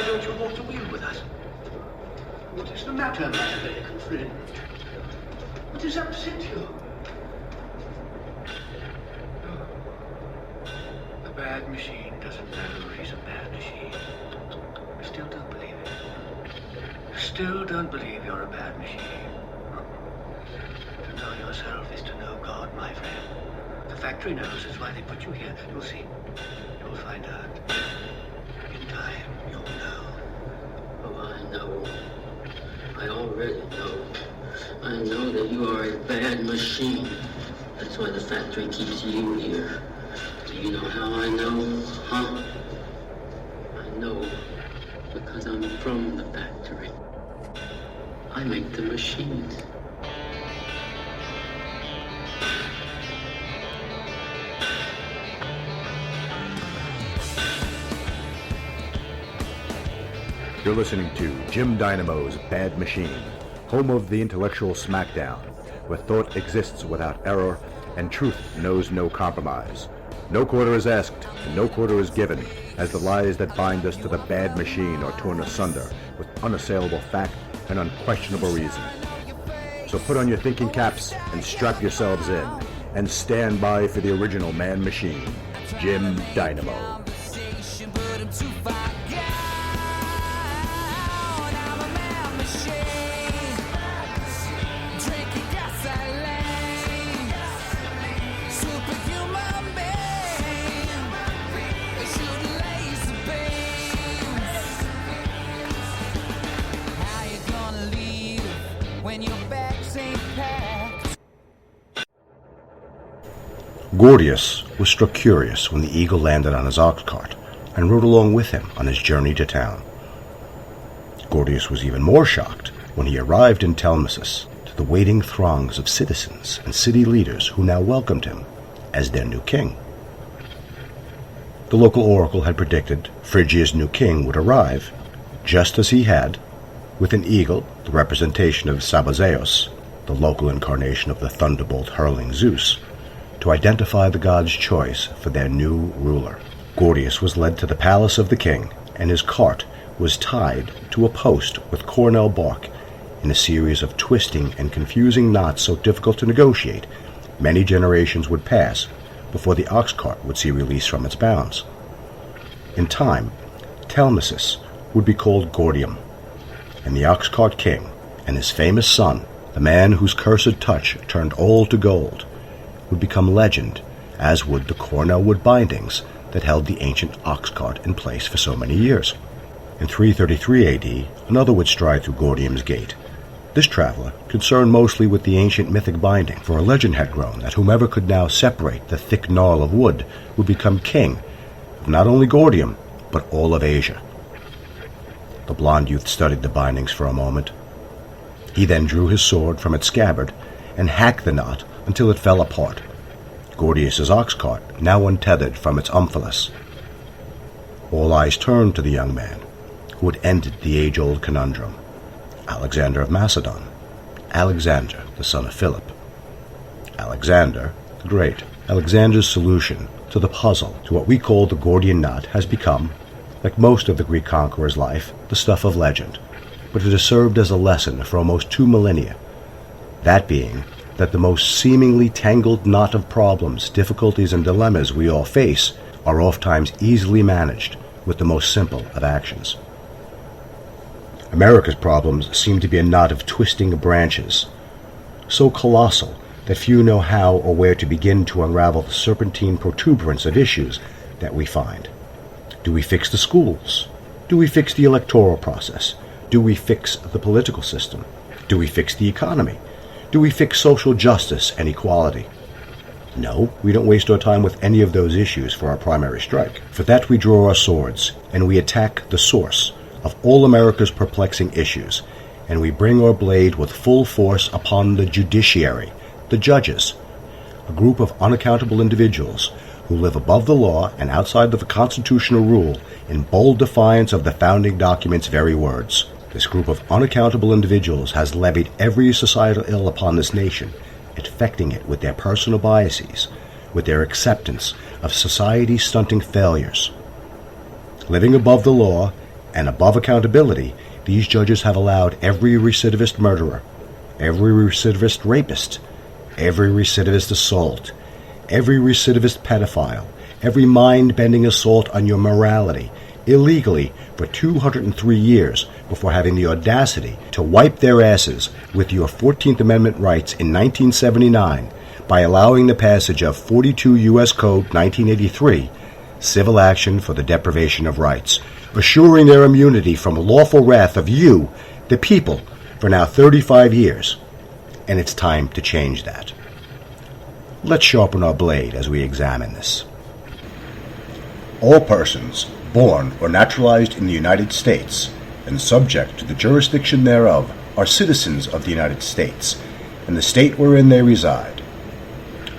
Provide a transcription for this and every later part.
don't you want to win with us? What is the matter, my American friend? What has upset you? The bad machine doesn't know he's a bad machine. You still don't believe it. You still don't believe you're a bad machine. To know yourself is to know God, my friend. The factory knows, that's why they put you here. You'll see. You'll find out. In time, you'll know. Oh, I know. I already know. I know that you are a bad machine. That's why the factory keeps you here. Do you know how I know, huh? I know because I'm from the factory. I make the machines. You're listening to Jim Dynamo's Bad Machine, home of the intellectual smackdown, where thought exists without error and truth knows no compromise. No quarter is asked, and no quarter is given, as the lies that bind us to the bad machine are torn asunder with unassailable fact and unquestionable reason. So put on your thinking caps and strap yourselves in, and stand by for the original man machine, Jim Dynamo. Gordius was struck curious when the eagle landed on his ox cart and rode along with him on his journey to town. Gordius was even more shocked when he arrived in Telmasus to the waiting throngs of citizens and city leaders who now welcomed him as their new king. The local oracle had predicted Phrygia's new king would arrive, just as he had, with an eagle, the representation of Sabazeus, the local incarnation of the thunderbolt-hurling Zeus, to identify the god's choice for their new ruler. Gordius was led to the palace of the king, and his cart was tied to a post with cornel bark in a series of twisting and confusing knots so difficult to negotiate, many generations would pass before the ox cart would see release from its bounds. In time, Telmasus would be called Gordium, and the ox cart king and his famous son, the man whose cursed touch turned all to gold, would become legend, as would the cornel wood bindings that held the ancient ox cart in place for so many years. In 333 AD, another would stride through Gordium's gate. This traveler, concerned mostly with the ancient mythic binding, for a legend had grown that whomever could now separate the thick gnarl of wood would become king of not only Gordium, but all of Asia. The blond youth studied the bindings for a moment. He then drew his sword from its scabbard and hacked the knot until it fell apart. Gordius's ox cart now untethered from its umphalos. All eyes turned to the young man who had ended the age-old conundrum. Alexander of Macedon. Alexander, the son of Philip. Alexander the Great. Alexander's solution to the puzzle, to what we call the Gordian knot, has become, like most of the Greek conqueror's life, the stuff of legend. But it has served as a lesson for almost 2 millennia. That being that the most seemingly tangled knot of problems, difficulties, and dilemmas we all face are oftentimes easily managed with the most simple of actions. America's problems seem to be a knot of twisting branches, so colossal that few know how or where to begin to unravel the serpentine protuberance of issues that we find. Do we fix the schools? Do we fix the electoral process? Do we fix the political system? Do we fix the economy? Do we fix social justice and equality? No, we don't waste our time with any of those issues for our primary strike. For that we draw our swords, and we attack the source of all America's perplexing issues, and we bring our blade with full force upon the judiciary, the judges, a group of unaccountable individuals who live above the law and outside of the constitutional rule in bold defiance of the founding document's very words. This group of unaccountable individuals has levied every societal ill upon this nation, infecting it with their personal biases, with their acceptance of society's stunting failures. Living above the law And above accountability, these judges have allowed every recidivist murderer, every recidivist rapist, every recidivist assault, every recidivist pedophile, every mind-bending assault on your morality, illegally for 203 years before having the audacity to wipe their asses with your 14th Amendment rights in 1979 by allowing the passage of 42 U.S. Code 1983, civil action for the deprivation of rights, assuring their immunity from lawful wrath of you, the people, for now 35 years. And it's time to change that. Let's sharpen our blade as we examine this. All persons born or naturalized in the United States and subject to the jurisdiction thereof are citizens of the United States and the state wherein they reside.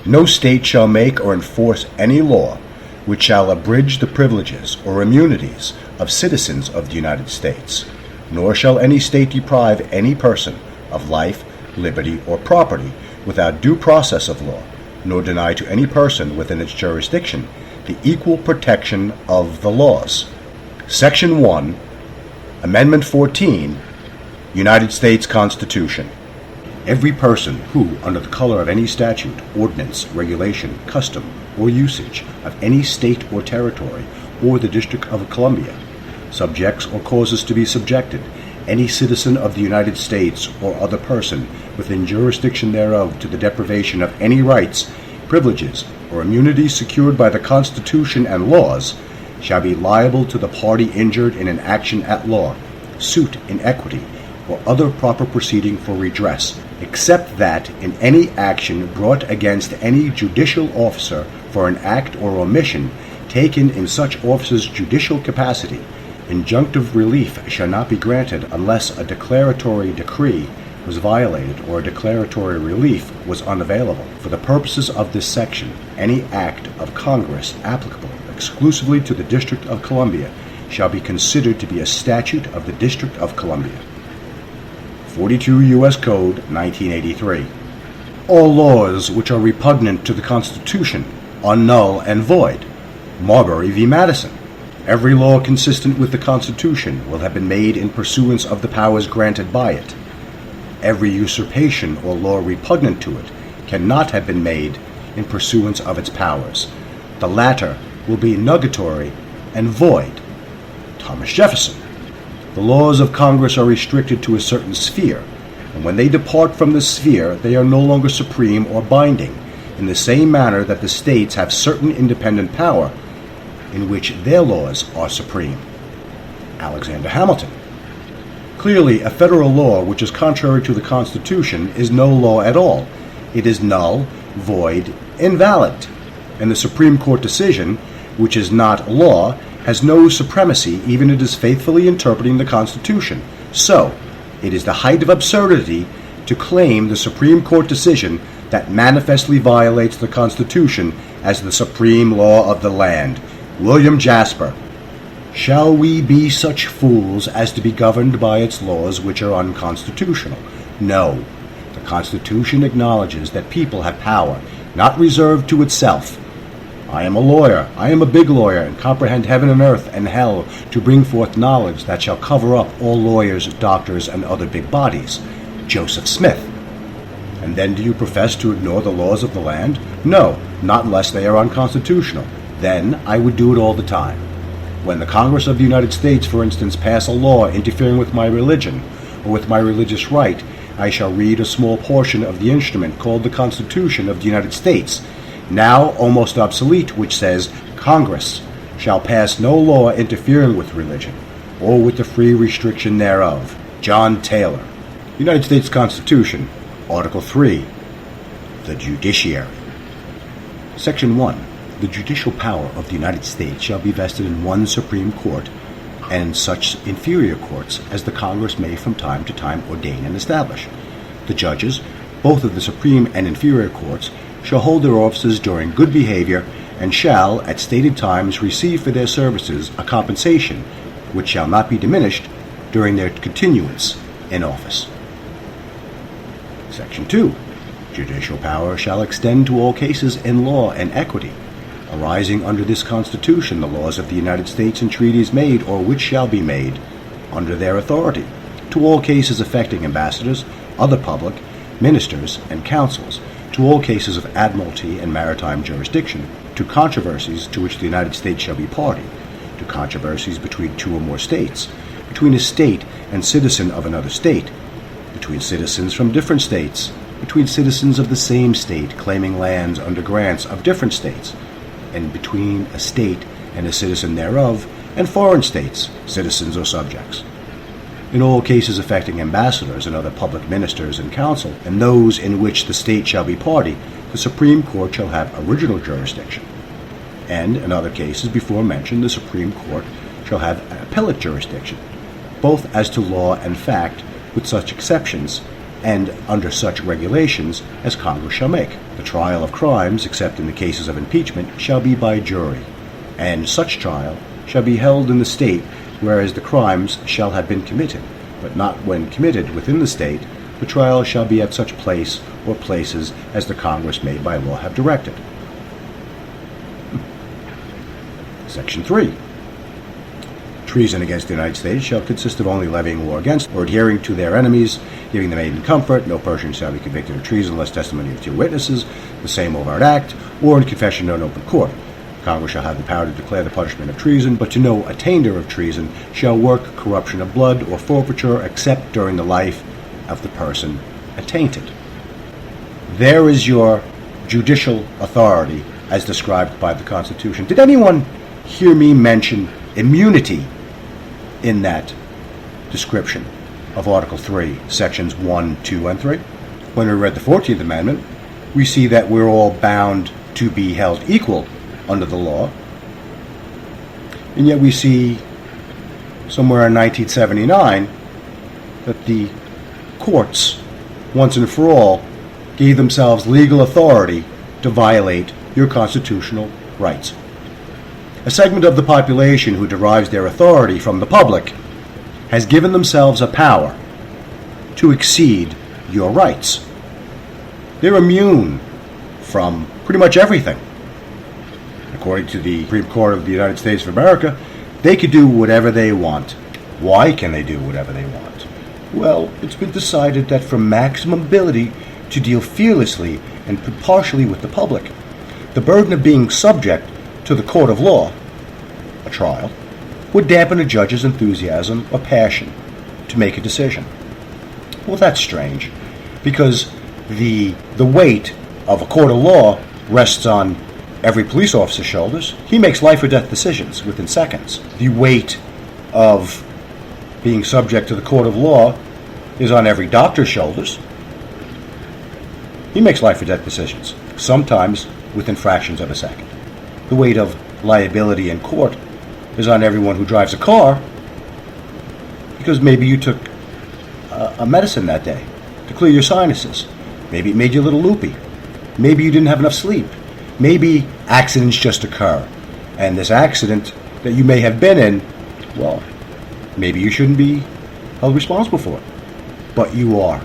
No state shall make or enforce any law which shall abridge the privileges or immunities of citizens of the United States, nor shall any state deprive any person of life, liberty, or property without due process of law, nor deny to any person within its jurisdiction the equal protection of the laws. Section 1, Amendment 14, United States Constitution. Every person who, under the color of any statute, ordinance, regulation, custom, or usage of any state or territory, or the District of Columbia, subjects or causes to be subjected any citizen of the United States or other person within jurisdiction thereof to the deprivation of any rights, privileges, or immunities secured by the Constitution and laws, shall be liable to the party injured in an action at law, suit in equity, or other proper proceeding for redress, except that in any action brought against any judicial officer for an act or omission taken in such officer's judicial capacity, injunctive relief shall not be granted unless a declaratory decree was violated or a declaratory relief was unavailable. For the purposes of this section, any act of Congress applicable exclusively to the District of Columbia shall be considered to be a statute of the District of Columbia. 42 U.S. Code 1983. All laws which are repugnant to the Constitution are null and void. Marbury v. Madison. Every law consistent with the Constitution will have been made in pursuance of the powers granted by it. Every usurpation or law repugnant to it cannot have been made in pursuance of its powers. The latter will be nugatory and void. Thomas Jefferson. The laws of Congress are restricted to a certain sphere, and when they depart from the sphere, they are no longer supreme or binding, in the same manner that the states have certain independent power in which their laws are supreme. Alexander Hamilton. Clearly, a federal law which is contrary to the Constitution is no law at all. It is null, void, invalid, and the Supreme Court decision, which is not law, has no supremacy even if it is faithfully interpreting the Constitution. So, it is the height of absurdity to claim the Supreme Court decision that manifestly violates the Constitution as the supreme law of the land. William Jasper. Shall we be such fools as to be governed by its laws which are unconstitutional? No. The Constitution acknowledges that people have power, not reserved to itself. I am a lawyer, I am a big lawyer, and comprehend heaven and earth and hell to bring forth knowledge that shall cover up all lawyers, doctors, and other big bodies. Joseph Smith. And then do you profess to ignore the laws of the land? No, not unless they are unconstitutional. Then I would do it all the time. When the Congress of the United States, for instance, pass a law interfering with my religion or with my religious right, I shall read a small portion of the instrument called the Constitution of the United States, now almost obsolete, which says, Congress shall pass no law interfering with religion or with the free restriction thereof. John Taylor. United States Constitution, Article 3, the Judiciary. Section 1. The judicial power of the United States shall be vested in one Supreme Court and such inferior courts as the Congress may from time to time ordain and establish. The judges, both of the Supreme and inferior courts, shall hold their offices during good behavior and shall, at stated times, receive for their services a compensation which shall not be diminished during their continuance in office. Section 2. Judicial power shall extend to all cases in law and equity. arising under this Constitution, the laws of the United States and treaties made or which shall be made under their authority, to all cases affecting ambassadors, other public, ministers, and councils, to all cases of admiralty and maritime jurisdiction, to controversies to which the United States shall be party, to controversies between two or more states, between a state and citizen of another state, between citizens from different states, between citizens of the same state claiming lands under grants of different states, and between a state and a citizen thereof, and foreign states, citizens or subjects. In all cases affecting ambassadors and other public ministers and council, and those in which the state shall be party, the Supreme Court shall have original jurisdiction. And in other cases before mentioned, the Supreme Court shall have appellate jurisdiction, both as to law and fact, with such exceptions, and under such regulations as Congress shall make. The trial of crimes, except in the cases of impeachment, shall be by jury, and such trial shall be held in the state whereas the crimes shall have been committed, but not when committed within the state. The trial shall be at such place or places as the Congress may by law have directed. Section 3. Treason against the United States shall consist of only levying war against or adhering to their enemies, giving them aid and comfort. No person shall be convicted of treason unless testimony of 2 witnesses, the same overt act, or in confession in open court. Congress shall have the power to declare the punishment of treason, but to no attainder of treason shall work corruption of blood or forfeiture except during the life of the person attainted. There is your judicial authority as described by the Constitution. Did anyone hear me mention immunity in that description of Article 3, Sections 1, 2, and 3? When we read the 14th Amendment, we see that we're all bound to be held equal under the law, and yet we see somewhere in 1979 that the courts, once and for all, gave themselves legal authority to violate your constitutional rights. A segment of the population who derives their authority from the public has given themselves a power to exceed your rights. They're immune from pretty much everything. According to the Supreme Court of the United States of America, they could do whatever they want. Why can they do whatever they want? Well, it's been decided that for maximum ability to deal fearlessly and impartially with the public, the burden of being subject to the court of law, a trial, would dampen a judge's enthusiasm or passion to make a decision. Well, that's strange, because the weight of a court of law rests on every police officer's shoulders. He makes life or death decisions within seconds. The weight of being subject to the court of law is on every doctor's shoulders. He makes life or death decisions, sometimes within fractions of a second. The weight of liability in court is on everyone who drives a car, because maybe you took a medicine that day to clear your sinuses. Maybe it made you a little loopy. Maybe you didn't have enough sleep. Maybe accidents just occur, and this accident that you may have been in, well, maybe you shouldn't be held responsible for it, but you are.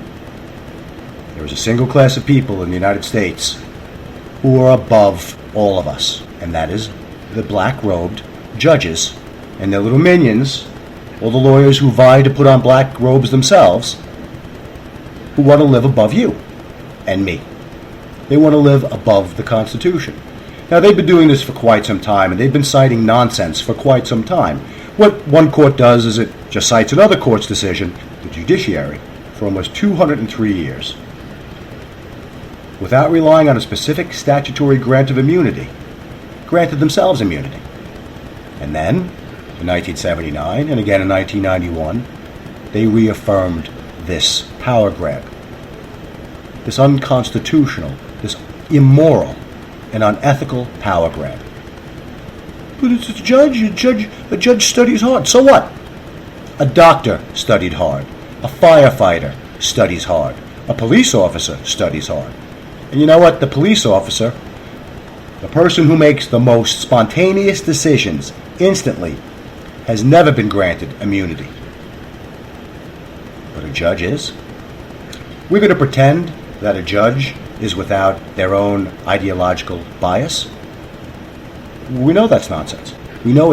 There is a single class of people in the United States who are above all of us, and that is the black-robed judges and their little minions, all the lawyers who vie to put on black robes themselves, who want to live above you and me. They want to live above the Constitution. Now, they've been doing this for quite some time, and they've been citing nonsense for quite some time. What one court does is it just cites another court's decision, the judiciary, for almost 203 years, without relying on a specific statutory grant of immunity, granted themselves immunity. And then, in 1979, and again in 1991, they reaffirmed this power grab, this unconstitutional, this immoral and unethical power grab. But it's a judge studies hard. So what? A doctor studied hard. A firefighter studies hard. A police officer studies hard. And you know what? The police officer, the person who makes the most spontaneous decisions instantly, has never been granted immunity. But a judge is. We're going to pretend that a judge is without their own ideological bias. We know that's nonsense. We know